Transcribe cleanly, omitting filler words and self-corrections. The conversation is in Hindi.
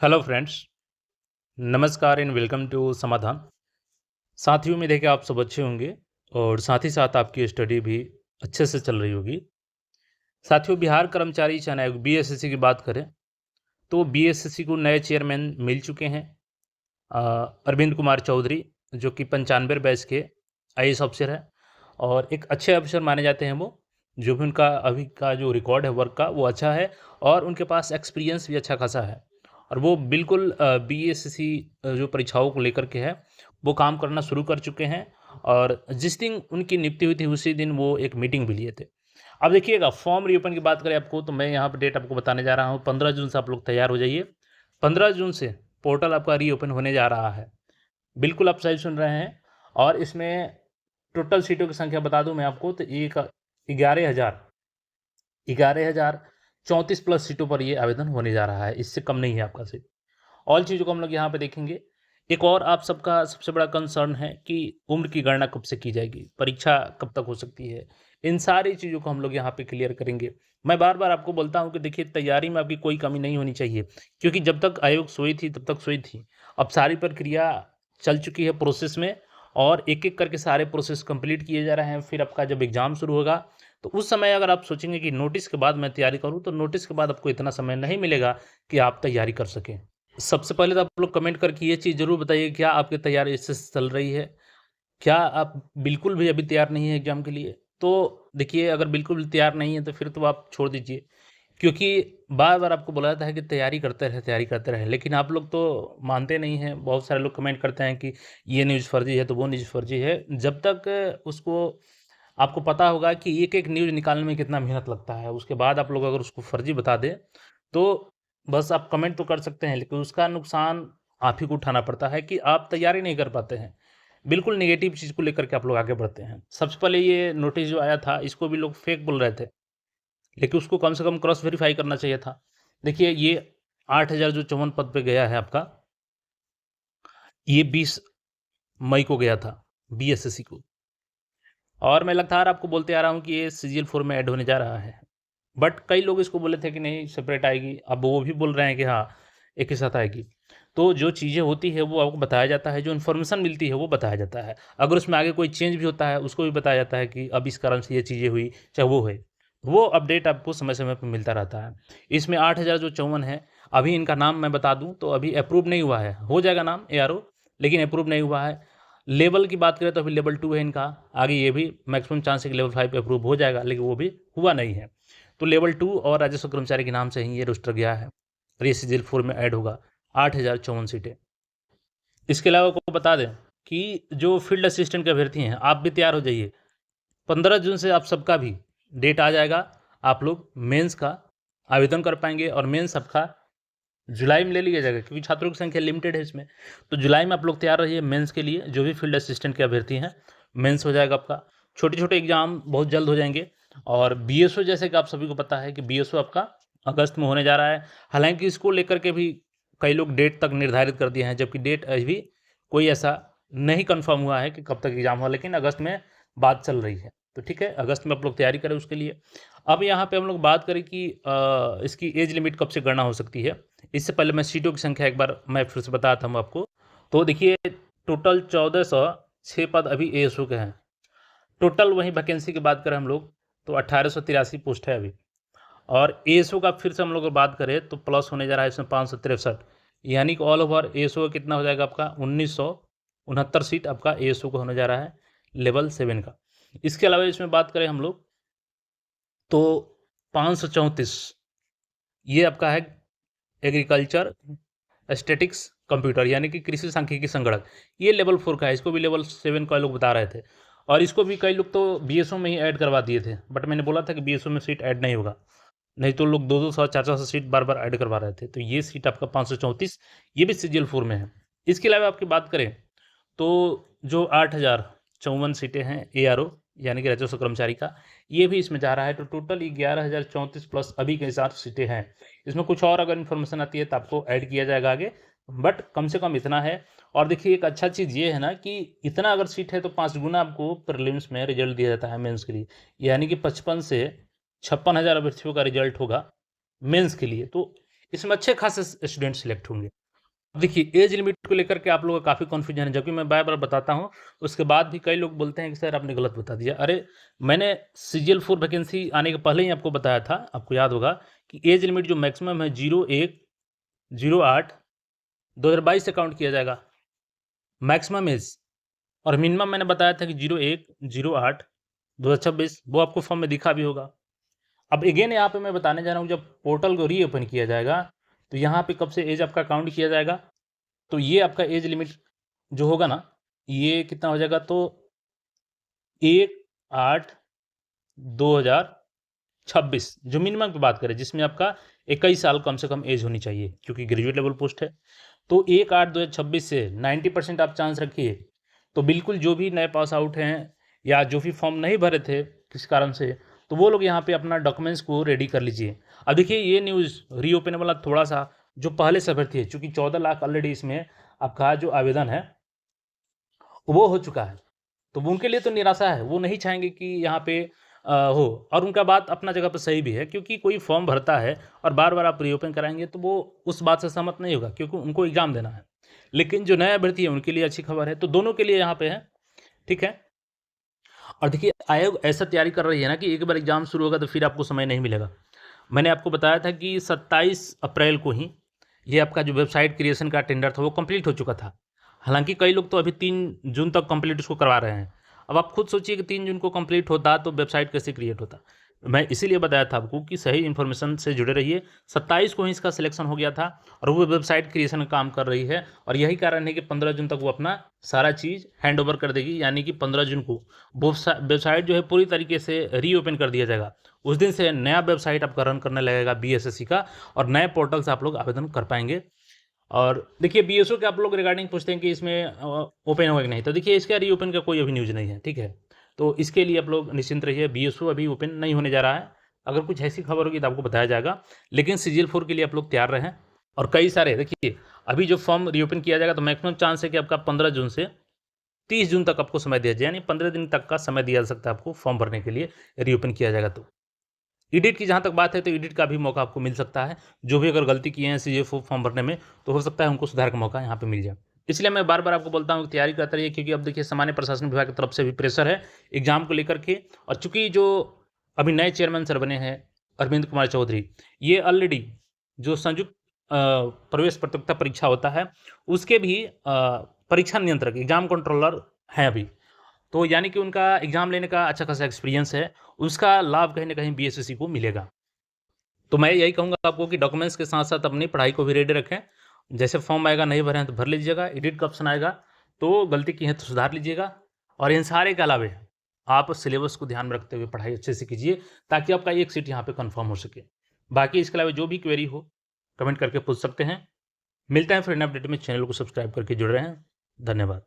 हेलो फ्रेंड्स, नमस्कार एंड वेलकम टू समाधान। साथियों, उम्मीद है कि आप सब अच्छे होंगे और साथ ही साथ आपकी स्टडी भी अच्छे से चल रही होगी। साथियों, बिहार कर्मचारी चयन आयोग बीएसएससी की बात करें तो बीएसएससी को नए चेयरमैन मिल चुके हैं। अ, अरविंद कुमार चौधरी, जो कि 95 बैच के आईएएस अफसर है और एक अच्छे अफसर माने जाते हैं वो। जो भी उनका अभी का जो रिकॉर्ड है वर्क का, वो अच्छा है और उनके पास एक्सपीरियंस भी अच्छा खासा है। और वो बिल्कुल बीएसएससी जो परीक्षाओं को लेकर के है, वो काम करना शुरू कर चुके हैं। और जिस दिन उनकी नियुक्ति हुई थी, उसी दिन वो एक मीटिंग भी लिए थे। अब देखिएगा, फॉर्म रीओपन की बात करें आपको, तो मैं यहाँ पे डेट आपको बताने जा रहा हूँ। 15 जून से आप लोग तैयार हो जाइए। 15 जून से पोर्टल आपका रीओपन होने जा रहा है। बिल्कुल आप सही सुन रहे हैं। और इसमें टोटल सीटों की संख्या बता दूं मैं आपको, तो एक 11,034 प्लस सीटों पर ये आवेदन होने जा रहा है। इससे कम नहीं है आपका सीट। ऑल चीज़ों को हम लोग यहाँ पे देखेंगे। एक और आप सबका सबसे बड़ा कंसर्न है कि उम्र की गणना कब से की जाएगी, परीक्षा कब तक हो सकती है। इन सारी चीज़ों को हम लोग यहाँ पे क्लियर करेंगे। मैं बार-बार आपको बोलता हूँ कि देखिए, तैयारी में आपकी कोई कमी नहीं होनी चाहिए, क्योंकि जब तक आयोग सोई थी तब तक सोई थी। अब सारी प्रक्रिया चल चुकी है प्रोसेस में और एक-एक करके सारे प्रोसेस कंप्लीट किए जा रहे हैं। फिर आपका जब एग्ज़ाम शुरू होगा, तो उस समय अगर आप सोचेंगे कि नोटिस के बाद मैं तैयारी करूँ, तो नोटिस के बाद आपको इतना समय नहीं मिलेगा कि आप तैयारी कर सकें। सबसे पहले तो आप लोग कमेंट करके ये चीज़ ज़रूर बताइए, क्या आपकी तैयारी इससे चल रही है? क्या आप बिल्कुल भी अभी तैयार नहीं हैं एग्ज़ाम के लिए? तो देखिए, अगर बिल्कुल भी तैयार नहीं हैं तो फिर तो आप छोड़ दीजिए, क्योंकि बार-बार आपको बोला जाता है कि तैयारी करते रहें, लेकिन आप लोग तो मानते नहीं हैं। बहुत सारे लोग कमेंट करते हैं कि ये न्यूज़ फर्जी है, तो वो न्यूज़ फर्जी है। जब तक उसको आपको पता होगा कि एक-एक न्यूज़ निकालने में कितना मेहनत लगता है, उसके बाद आप लोग अगर उसको फर्जी बता दें, तो बस आप कमेंट तो कर सकते हैं, लेकिन उसका नुकसान आप ही को उठाना पड़ता है कि आप तैयारी नहीं कर पाते हैं। बिल्कुल नेगेटिव चीज़ को लेकर के आप लोग आगे बढ़ते हैं। सबसे पहले ये नोटिस जो आया था, इसको भी लोग फेक बोल रहे थे, लेकिन उसको कम से कम क्रॉस वेरीफ़ाई करना चाहिए था। देखिए, ये 8,000 जो 54 पद पे गया है आपका, ये 20 मई को गया था बीएसएससी को। और मैं लगातार आपको बोलते आ रहा हूँ कि ये सीजीएल 4 में ऐड होने जा रहा है। बट कई लोग इसको बोले थे कि नहीं, सेपरेट आएगी। अब वो भी बोल रहे हैं कि हाँ, एक ही साथ आएगी। तो जो चीज़ें होती है वो आपको बताया जाता है, जो इन्फॉर्मेशन मिलती है वो बताया जाता है। अगर उसमें आगे कोई चेंज भी होता है, उसको भी बताया जाता है कि अब इस कारण से ये चीज़ें हुई, चाहे वो है। वो अपडेट आपको समय-समय पे मिलता रहता है। इसमें 8,000 जो 54 है, अभी इनका नाम मैं बता दूँ तो अभी अप्रूव नहीं हुआ है। हो जाएगा नाम एआरओ, लेकिन अप्रूव नहीं हुआ है। लेवल की बात करें तो अभी लेवल 2 है इनका। आगे ये भी मैक्सिमम चांस है कि लेवल 5 अप्रूव हो जाएगा, लेकिन वो भी हुआ नहीं है। तो लेवल 2 और राजस्व कर्मचारी के नाम से ही ये रजिस्टर गया है और ये सीजीएल 4 में ऐड होगा। 8,054 सीटें। इसके अलावा आपको बता दें कि जो फील्ड असिस्टेंट के अभ्यर्थी हैं, आप भी तैयार हो जाइए। 15 जून से आप सबका भी डेट आ जाएगा। आप लोग मेंस का आवेदन कर पाएँगे और मेंस आपका जुलाई में ले लिया जाएगा, क्योंकि छात्रों की संख्या लिमिटेड है इसमें। तो जुलाई में आप लोग तैयार रहिए मेंस के लिए। जो भी फील्ड असिस्टेंट के अभ्यर्थी हैं, मेंस हो जाएगा आपका। छोटे-छोटे एग्ज़ाम बहुत जल्द हो जाएँगे। और बीएसओ, जैसे कि आप सभी को पता है कि बीएसओ आपका अगस्त में होने जा रहा है। हालाँकि इसको लेकर के भी कई लोग डेट तक निर्धारित कर दिए हैं, जबकि डेट अभी कोई ऐसा नहीं कन्फर्म हुआ है कि कब तक एग्ज़ाम होगा, लेकिन अगस्त में बात चल रही है। तो ठीक है, अगस्त में आप लोग तैयारी करें उसके लिए। अब यहाँ पे हम लोग बात करें कि इसकी एज लिमिट कब से गणना हो सकती है। इससे पहले मैं सीटों की संख्या एक बार मैं फिर से बताता हूँ आपको। तो देखिए, टोटल 1406 पद अभी एएसओ के हैं। टोटल वहीं वैकेंसी की बात करें हम लोग, तो 1883 पोस्ट है अभी। और एएसओ का फिर से हम लोग अगर बात करें तो प्लस होने जा रहा है इसमें 563, यानी कि ऑल ओवर एएसओ का कितना हो जाएगा आपका 1969 सीट आपका एएसओ का होने जा रहा है लेवल 7 का। इसके अलावा इसमें बात करें हम लोग तो 534 ये आपका है एग्रीकल्चर स्टैटिक्स कंप्यूटर, यानी कि कृषि सांख्यिकी संगणक। ये लेवल 4 का है, इसको भी लेवल 7 का लोग बता रहे थे। और इसको भी कई लोग तो बीएसओ में ही ऐड करवा दिए थे, बट मैंने बोला था कि बीएसओ में सीट ऐड नहीं होगा। नहीं तो लोग 2-200 400 सीट बार-बार ऐड करवा रहे थे। तो ये सीट आपका 534, ये भी सीजीएल 4 में है। इसके अलावा आपकी बात करें तो जो 8,054 सीटें हैं एआरओ, यानी कि राजस्व कर्मचारी का, ये भी इसमें जा रहा है। तो टोटल 11,034 प्लस अभी के हिसाब से सीटें हैं। इसमें कुछ और अगर इन्फॉर्मेशन आती है तो आपको ऐड किया जाएगा आगे, बट कम से कम इतना है। और देखिए, एक अच्छा चीज़ ये है ना कि इतना अगर सीट है तो 5 गुना आपको प्रीलिम्स में रिजल्ट दिया जाता है मेंस के लिए, यानी कि 55 से 56,000 अभ्यर्थियों का रिजल्ट होगा मेंस के लिए। तो इसमें अच्छे खासे स्टूडेंट सिलेक्ट होंगे। देखिए एज लिमिट को लेकर के आप लोगों का काफ़ी कन्फ्यूजन है, जबकि मैं बार-बार बताता हूँ, उसके बाद भी कई लोग बोलते हैं कि सर आपने गलत बता दिया। अरे! मैंने सीजीएल 4 वैकेंसी आने के पहले ही आपको बताया था, आपको याद होगा कि एज लिमिट जो मैक्सिमम है 01/08/2022 से काउंट किया जाएगा, मैक्सिमम एज। और मिनिमम मैंने बताया था कि 01/08/2026 वो आपको फॉर्म में दिखा भी होगा। अब अगेन यहाँ पे मैं बताने जा रहा हूँ जब पोर्टल को रीओपन किया जाएगा, तो यहाँ पे कब से एज आपका काउंट किया जाएगा, तो ये आपका एज लिमिट जो होगा ना, ये कितना हो जाएगा तो 1/8/2026 जो मिनिमम की बात करें जिसमें आपका 21 साल कम से कम एज होनी चाहिए क्योंकि ग्रेजुएट लेवल पोस्ट है। तो 1/8/2026 से 90% आप चांस रखिए, तो बिल्कुल जो भी नए पास आउट हैं या जो भी फॉर्म नहीं भरे थे किसी कारण से, तो वो लोग यहाँ पे अपना डॉक्यूमेंट्स को रेडी कर लीजिए। अब देखिए ये न्यूज़ रीओपन वाला थोड़ा-सा जो पहले से अभ्यर्थी है, चूँकि 14 लाख ऑलरेडी इसमें आपका जो आवेदन है, वो हो चुका है। तो वो उनके लिए तो निराशा है, वो नहीं चाहेंगे कि यहाँ पे हो। और उनका बात अपना जगह पे सही भी है क्योंकि कोई फॉर्म भरता है और बार-बार आप रीओपन कराएँगे तो वो उस बात से सहमत नहीं होगा क्योंकि उनको एग्ज़ाम देना है। लेकिन जो नए अभ्यर्थी है उनके लिए अच्छी खबर है, तो दोनों के लिए यहाँ पे है, ठीक है? और देखिए आयोग ऐसा तैयारी कर रही है ना कि एक बार एग्ज़ाम शुरू होगा तो फिर आपको समय नहीं मिलेगा। मैंने आपको बताया था कि 27 अप्रैल को ही ये आपका जो वेबसाइट क्रिएशन का टेंडर था वो कंप्लीट हो चुका था। हालाँकि कई लोग तो अभी 3 जून तक कंप्लीट उसको करवा रहे हैं। अब आप खुद सोचिए कि 3 जून को कंप्लीट होता तो वेबसाइट कैसे क्रिएट होता? मैं इसीलिए बताया था आपको कि सही इन्फॉर्मेशन से जुड़े रहिए। 27 को ही इसका सिलेक्शन हो गया था और वो वेबसाइट क्रिएशन का काम कर रही है और यही कारण है कि 15 जून तक वो अपना सारा चीज़ हैंडओवर कर देगी, यानी कि 15 जून को वेबसाइट जो है पूरी तरीके से रीओपन कर दिया जाएगा। उस दिन से नया वेबसाइट आपका रन करने लगेगा बीएसएससी का और नए पोर्टल से आप लोग आवेदन कर पाएँगे। और देखिए बीएसओ के आप लोग रिगार्डिंग पूछते हैं कि इसमें ओपन होगा कि नहीं, तो देखिए इसका रीओपन का कोई अभी न्यूज़ नहीं है, ठीक है? तो इसके लिए आप लोग निश्चिंत रहिए, बीएसओ अभी ओपन नहीं होने जा रहा है। अगर कुछ ऐसी खबर होगी तो आपको बताया जाएगा, लेकिन सीजीएल 4 के लिए आप लोग तैयार रहें। और कई सारे देखिए अभी जो फॉर्म रीओपन किया जाएगा तो मैक्सिमम चांस है कि आपका 15 जून से 30 जून तक आपको समय दिया जाए, यानी 15 दिन तक का समय दिया जा सकता है आपको फॉर्म भरने के लिए, रीओपन किया जाएगा तो। एडिट की जहाँ तक बात है तो एडिट का भी मौका आपको मिल सकता है। जो भी अगर गलती किए हैं सीए फॉर्म भरने में, तो हो सकता है उनको सुधार का मौका यहाँ पे मिल जाए। इसलिए मैं बार-बार आपको बोलता हूँ कि तैयारी करते रहिए क्योंकि अब देखिए सामान्य प्रशासन विभाग की तरफ से भी प्रेशर है एग्ज़ाम को लेकर के। और चूँकि जो अभी नए चेयरमैन सर बने हैं अरविंद कुमार चौधरी, ये ऑलरेडी जो संयुक्त प्रवेश प्रतियोगिता परीक्षा होता है, उसके भी परीक्षा नियंत्रक एग्ज़ाम कंट्रोलर हैं अभी। तो यानी कि उनका एग्ज़ाम लेने का अच्छा खासा एक्सपीरियंस है, उसका लाभ कहीं न कहीं बीएसएससी को मिलेगा। तो मैं यही कहूँगा आपको कि डॉक्यूमेंट्स के साथ-साथ अपनी पढ़ाई को भी रेडी रखें। जैसे फॉर्म आएगा, नहीं भरे हैं तो भर लीजिएगा, एडिट का ऑप्शन आएगा, तो गलती की है तो सुधार लीजिएगा। और इन सारे के अलावे आप सिलेबस को ध्यान में रखते हुए पढ़ाई अच्छे से कीजिए, ताकि आपका एक सीट यहाँ पे कन्फर्म हो सके। बाकी इसके अलावा जो भी क्वेरी हो, कमेंट करके पूछ सकते हैं। मिलते हैं फिर नए अपडेट में, चैनल को सब्सक्राइब करके जुड़े रहें। धन्यवाद।